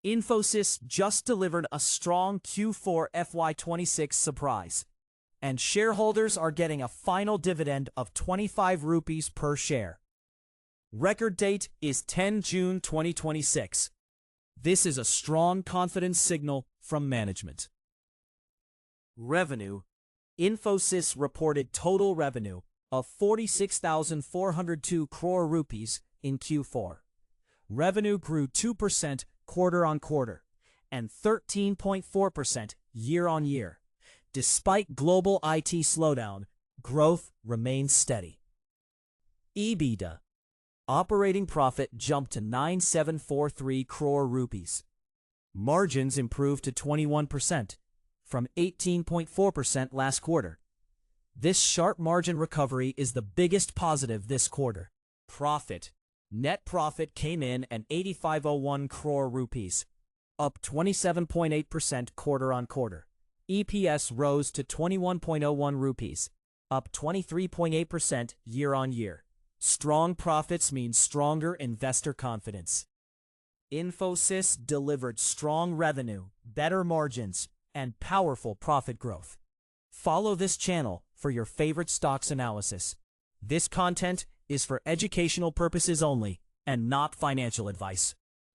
Infosys just delivered a strong Q4 FY26 surprise, and shareholders are getting a final dividend of 25 rupees per share. Record date is 10 June 2026. This is a strong confidence signal from management. Revenue. Infosys reported total revenue of 46,402 crore rupees in Q4. Revenue grew 2% quarter-on-quarter and 13.4% year-on-year. Despite global IT slowdown, growth remains steady. EBITDA. Operating profit jumped to 9,743 crore rupees. Margins improved to 21% from 18.4% last quarter. This sharp margin recovery is the biggest positive this quarter. Profit. Net profit came in at 8,501 crore rupees, up 27.8% quarter-on-quarter. EPS rose to 21.01 rupees, up 23.8% year-on-year. Strong profits mean stronger investor confidence. Infosys delivered strong revenue, better margins, and powerful profit growth. Follow this channel for your favorite stocks analysis. This content is for educational purposes only and not financial advice.